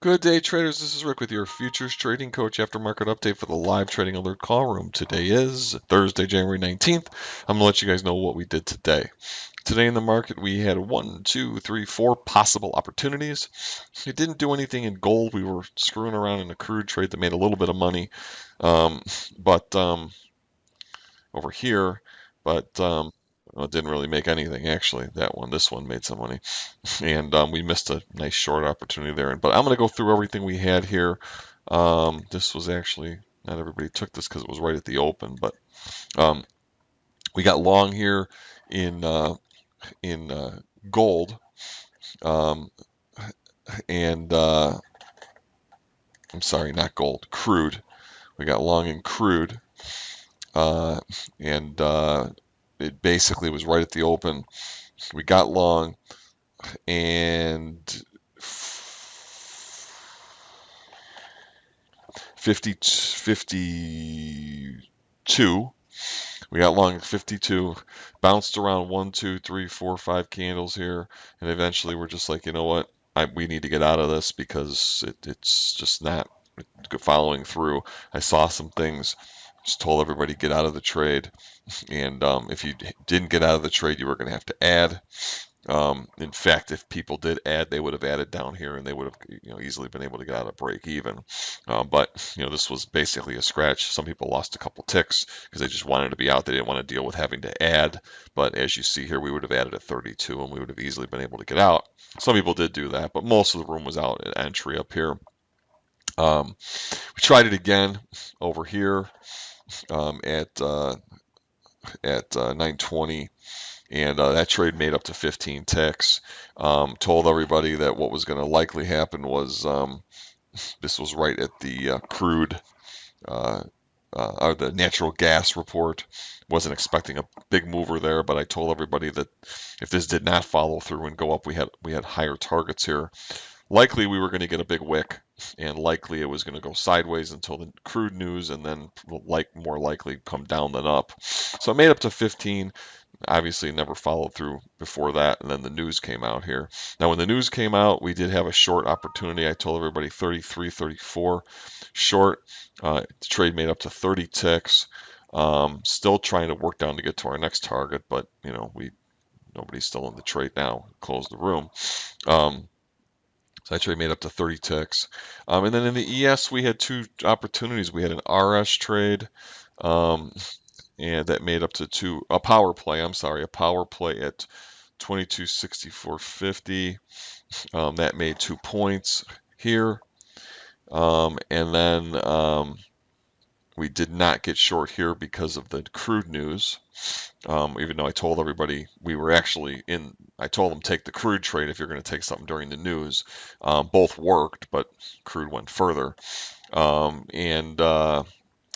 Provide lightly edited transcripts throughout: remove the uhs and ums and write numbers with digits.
Good day, traders. This is Rick with your futures trading coach after market update for the live trading alert call room. Today is Thursday, January 19th. I'm going to let you guys know what we did today. Today in the market, we had 4 possible opportunities. It didn't do anything in gold. We were screwing around in a crude trade that made a little bit of money, but over here, but well, it didn't really make anything actually. This one made some money, and we missed a nice short opportunity there. But I'm going to go through everything we had here. This was actually not everybody took this because it was right at the open, but we got long here in gold, and I'm sorry, not gold, crude. We got long in crude, and it basically was right at the open. We got long, and 52. We got long at 52, bounced around 1, 2, 3, 4, 5 candles here, and eventually we're just like, you know what? We need to get out of this because it's just not following through. I saw some things, just told everybody get out of the trade, and if you didn't get out of the trade, you were going to have to add. In fact, if people did add, they would have added down here, and they would have, easily been able to get out of break even. But this was basically a scratch. Some people lost a couple ticks because they just wanted to be out. They didn't want to deal with having to add. But as you see here, we would have added at 32, and we would have easily been able to get out. Some people did do that, but most of the room was out at entry up here. We tried it again over here at 920. And that trade made up to 15 ticks. Told everybody that what was going to likely happen was this was right at the crude or the natural gas report. Wasn't expecting a big mover there, but I told everybody that if this did not follow through and go up, we had higher targets here. Likely we were going to get a big wick, and likely it was going to go sideways until the crude news, and then more likely come down than up. So it made up to 15. Obviously never followed through before that, and then the news came out here. Now when the news came out, we did have a short opportunity. I told everybody 33, 34 short. The trade made up to 30 ticks. Still trying to work down to get to our next target, but nobody's still in the trade now. Closed the room. So that trade made up to 30 ticks. And then in the ES, we had 2 opportunities. We had an RS trade, and that made up to a power play at 2264.50. That made 2 points here. And then we did not get short here because of the crude news. Even though I told everybody we were actually in, I told them take the crude trade if you're going to take something during the news. Both worked, but crude went further.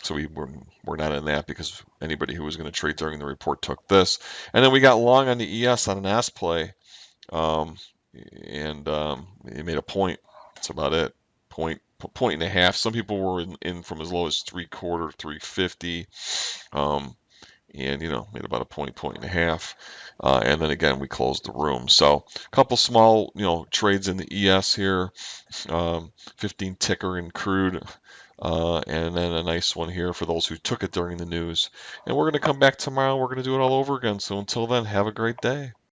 So we're not in that because anybody who was going to trade during the report took this. And then we got long on the ES on an S play, and it made a point. That's about it. Point and a half. Some people were in from as low as 3/4, 350, and made about a point and a half. And then again, we closed the room. So a couple small trades in the ES here, 15 ticker in crude. And then a nice one here for those who took it during the news. And we're going to come back tomorrow. We're going to do it all over again. So until then, have a great day.